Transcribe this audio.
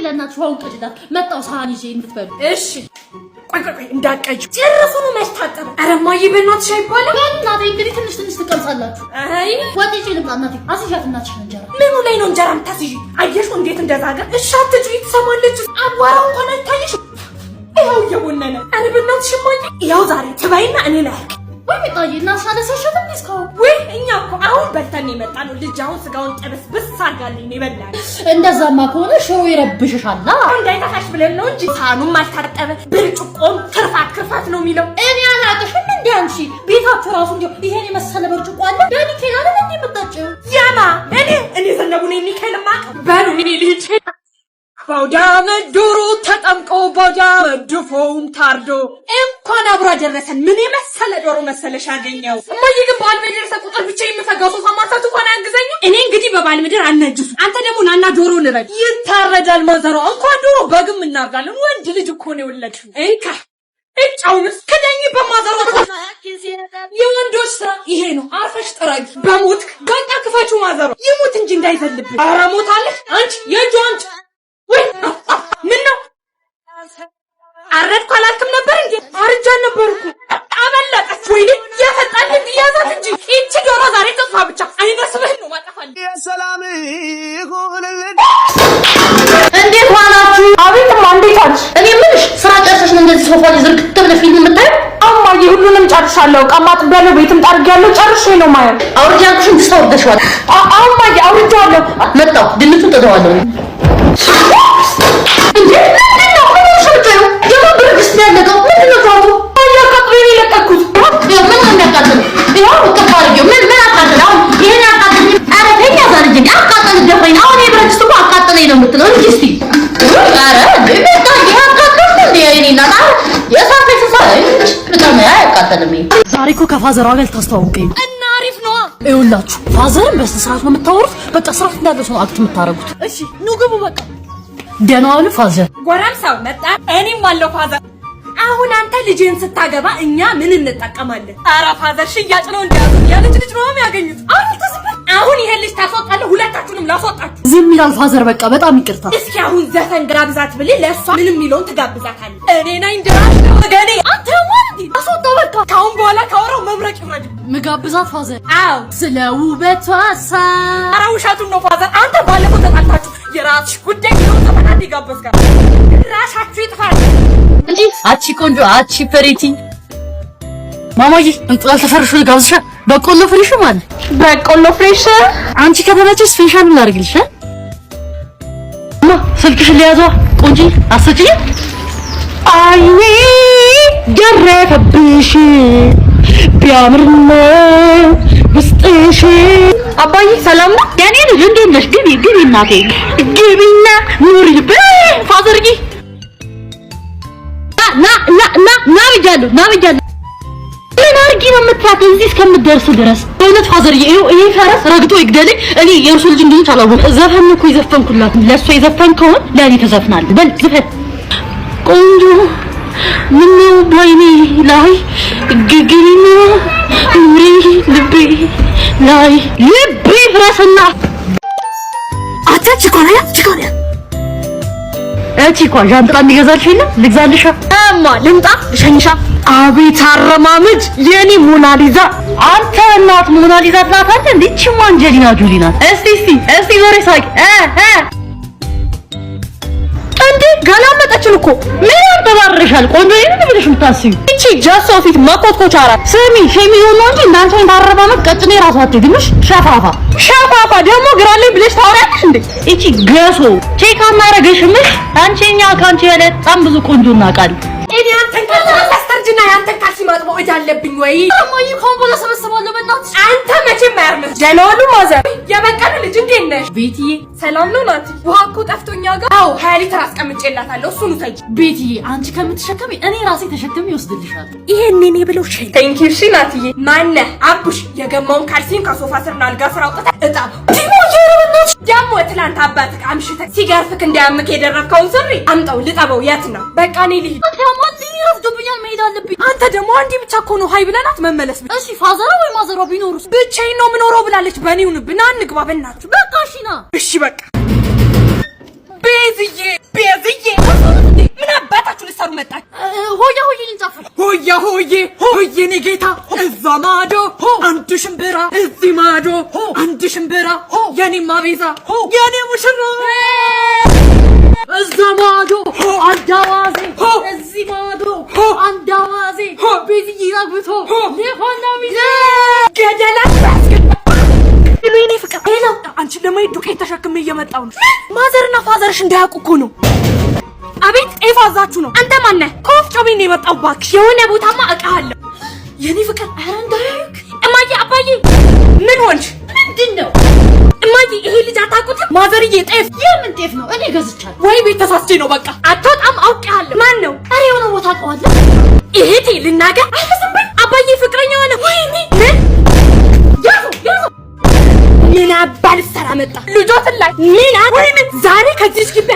ለእናትሽ ዋው ቀጭዳ መጣው ሳህን ይዤ እንድትበሉ እሺ ቆይ እንዳቀጭ ጨርሱኑ መስታጠብ አረማዬ በእናትሽ አይባልም እናቴ እንግዲህ ትንሽ ትቀምሳላችሁ አይ ወጥቼ ልብላ እናቴ አስይዣት እናትሽ እንጀራ ምኑ ላይ ነው እንጀራ የምታስይዥ አየሽ እንዴት እንደዛገ እሺ አትጩ ትሰማለች አቧራው እንኳን አይታይሽ ይኸው እየቦነነ አረ በእናትሽ ማይ ይኸው ዛሬ ትባይና እኔ ላይ ወይ መጣዬ እናትሽ አነሳሽት እንዴስካው ወይ እኛ እኮ አሁን በልተን የመጣነው ልጅ አሁን ስጋውን ጠብስ ብሳጋልኝ ይበላል እንደዛማ ከሆነ ሾው ይረብሽሻል እንዳይታሽ ብለን ነው እንጂ ሳኑም አልታጠበ ብርጭቆም ክርፋት ነው የሚለው እኔ አላቀሽም እንዴ አንቺ ቤታችሁ ራሱ እንዴ ይሄን የመሰለ ብርጭቆ አለ በኒኬል አለ እንዴ መጣጨው ያማ እኔ ዘነቡ ነኝ ኒኬል ማቅ በሉ እኔ ልጅ ባውዳመ ዶሮ ተጠምቆ ባውዳመ ድፎውን ታርዶ እንኳን አብሮ አደረሰን ምን የመሰለ ዶሮ መሰለሽ አገኘው እማዬ ግን ባል በደረሰ ቁጥር ብቻ የምፈጋው ሶፋ ማሳቱ እንኳን አያግዘኝ እኔ እንግዲህ በባል ምድር አናጅሱ አንተ ደግሞ ናና ዶሮ ንረድ ይታረዳል ማዘሯ እንኳን ዶሮ በግም እናርጋለን ወንድ ልጅ እኮ ነው የወለድሽው እንካ እጫውንስ ከደኝ በማዘሯ የወንዶች ስራ ይሄ ነው አርፈሽ ጥራጊ በሞት በቃ ክፋችሁ ማዘሯ ይሙት እንጂ እንዳይዘልብሽ ኧረ ሞታለሽ አንቺ የእጁ አንቺ ወይ ምን ነው አረድኩ አላልክም ነበር እንዴ አርጃን ነበርኩ አበለጠች ወይኔ ያፈጣል እንዲያዛት እንጂ እቺ ዶሮ ዛሬ ተጥፋ ብቻ አይነስብህ ነው ማጣፋል የሰላም ይሁንልን እንዴት ዋላችሁ አቤት እንዴት አልሽ እኔ ምንሽ ስራ ጨርሰሽ ነው እንደዚህ ሶፋ ላይ ዝርግት ብለሽ ፊልም የምታየው አማዬ ሁሉንም ጨርሻለሁ ቀማጥ በለው ቤትም ጠርጊያለሁ ጨርሼ ነው ማየው አውርጃኩሽን ትስተውደሽዋል አማዬ አውርጃለሁ መጣው ድንቱን ተደዋለሁ እንዴ ምንድነው ምንሽልከው የማብርግስ ያለቀው ምንድነው ታቱ አያቀጥሬ ለቀኩት ምን እንደቀጥል ይሄው ተፋርጆ ምን አቃጥል አሁን ይሄን አቃጥል አረፈኛ ዛሬ አቃጥል ደፈኝ አሁን የብረጅስ እኮ አቃጥለኝ ነው የምትለው እንጂ እስቲ አረ በቃ ያቃጥል እንዴ አይኔና የሳፈ ሰሳይ በጣም ያቃጥልም ዛሬ እኮ ከፋዘሯ ጋር ታስተዋውቀኝ እና አሪፍ ነው ይኸውላችሁ ፋዘርን በስነስርዓት ነው የምታወሩት በቃ ስራት እንዳለው ሰው አክት የምታረጉት እሺ ኑ ግቡ በቃ ደህና ዋሉ ፋዘር ጎረምሳው መጣ እኔም አለው ፋዘር አሁን አንተ ልጅን ስታገባ እኛ ምን እንጠቀማለን ኧረ ፋዘር ሽያጭ ነው እንዲያዙ ያለች ልጅ ነው የሚያገኙት አሁን ይሄን ልጅ ታስወጣለህ ሁለታችሁንም ላስወጣችሁ ዝም ይላል ፋዘር በቃ በጣም ይቅርታ እስኪ አሁን ዘፈን ጋብዛት ብለህ ለሷ ምንም ሚሊዮን ትጋብዛታለህ እኔ ነኝ ድራሽ ወገኔ አንተ ማንዲ አስወጣው በቃ ካሁን በኋላ ካወራው መብረቅ ይወርድ ምጋብዛት ፋዘር አው ስለ ውበቷ ኧረ ውሸቱን ነው ፋዘር አንተ ባለፈው ተጣልታችሁ የራስሽ ጉዳይ ነው ተፈናዲ ጋበዝካ ራሳችሁ ይጥፋል እንጂ አቺ ቆንጆ አቺ ፕሪቲ ማማዬ እንቁላል ተፈርሾ ጋብዝሻ በቆሎ ፍሬሽ ማለት በቆሎ ፍሬሽ አንቺ ከተመቸሽ ስፔሻል ላድርግልሽ ስልክሽ ሊያዟ ቆንጂ አስጪ አይኔ ገረፈብሽ ቢያምርና ውስጥሽ አባዬ ሰላም ነው ያኔ ልጅ እንዴት ነሽ ግቢ እናቴ ግቢና ኑሪ ፋዘርጊ ና ብያለሁ ምን አርጊ ነው የምትላት እዚህ እስከምትደርስ ድረስ በእውነት ፋዘርዬ ይሄ ፈረስ ረግጦ ይግደልኝ እኔ የእርሱ ልጅ እንደሆነ አላወቅም ዘፈን እኮ ይዘፈንኩላት ለእሷ የዘፈንከውን ለእኔ ትዘፍናለህ በል ዝፈን ቆንጆ ምነው ባይኔ ላይ ግግሪና ኑሪ ልቤ ላይ ልቤ ፍረስና ቺኮና ጃንጥላ የሚገዛልሽ የለም ልግዛልሻ ልምጣ ልሸኝሻ አቤት አረማመድ የኔ ሞናሊዛ አንተ እናት ሞናሊዛ ትላታለህ እንዴ ቺማ አንጀሊና ጆሊ ናት እስቲ ዞሬ ሳቂ እንዴ ገላመጠችን እኮ ምን ያንተባረሻል ቆንጆ ይሄን ብለሽ የምታስዩ እቺ ጃሶ ፊት መኮትኮቻ አራት ስሚ ሸሚዞ ነው እንጂ እናንተ ታረማመጥ ቀጭኔ ራሷ አትግምሽ ሸፋፋ ደግሞ ግራለኝ ብለሽ ታወሪያለሽ እንዴ እቺ ገሶ ቼክ አናረገሽምሽ አንቺኛ ካንቺ በጣም ብዙ ቆንጆ እናቃለን እኔ አንተን ካስተርጅና ያንተን ካልሲ ማጥቦ እጅ አለብኝ ወይ አማዬ ኮምቦላ ሰበሰባለሁ በእናትሽ አንተ መቼም አያርምስ ጀለወሉ ማዘር የበቀሉ ልጅ እንዴት ነሽ ቤትዬ ሰላም ነው ናቲ ውሃ እኮ ጠፍቶኛ ጋር አው 20 ሊትር አስቀምጬላታለሁ እሱን ውሰጂ ቤትዬ አንቺ ከምትሸከሚ እኔ ራሴ ተሸክሜ ወስድልሻለሁ ይሄን እኔ ብለው ሸይ ቴንክ ዩ እሺ ናቲዬ ማነ አቡሽ የገማውን ካልሲን ከሶፋ ስርና አልጋ ስራ አውጥታ እጣብ ዲሞ የረበናች ደግሞ ትላንት አባትህ አምሽተ ሲጋርፍክ እንዲያምክ የደረከውን ሱሪ አምጣው ልጠበው የት ነው በቃ እኔ ልሂድ ረፍዶብኛል መሄድ አለብኝ አንተ ደግሞ አንዴ ብቻ እኮ ነው ሃይ ብለናት መመለስ ብቻ እሺ ፋዘሯ ወይ ማዘሯ ቢኖሩስ ብቻዬን ነው የምኖረው ብላለች በኔውንብና እንግባ በእናትሽ በቃ እሺ ና እሺ በቃ ቤዝዬ ቤዛ የኔ ሙሽራ እዛማዶ አንዳዋዜ እዚማዶ አንዳዋዜ ቤዝዬ አግብቶ ለሆነ ቢዜ ገደላ ለኔ ፍቅር ሄሎ አንቺ ለማይ ዱቄት ተሸክሜ እየመጣው ነው ማዘርና ፋዘርሽ እንዳያውቁ እኮ ነው አቤት ኤፋዛችሁ ነው አንተ ማን ነህ ኮፍጮ ቤት ነው የመጣው ባክሽ የሆነ ቦታማ አቃለ የኔ ፍቅር አረ እንዳያውቅ እማዬ አባዬ ምን ሆንሽ ምንድነው እማዬ ይሄ ልጅ አታውቁትም ማዘርዬ ጤፍ የምን ጤፍ ነው እኔ ገዝቻለሁ ወይ ቤት ተሳስቼ ነው በቃ አትወጣም አውቄያለሁ ማን ነው አረ የሆነ ቦታ አውቀዋለሁ እህቴ ልናገር አልተሰማኝ አባዬ ፍቅረኛ ሆነ ወይኔ ምን ምን አባል ሰራ መጣ ልጆት ላይ ምን ወይኔ ዛሬ ከዚህ ግቢ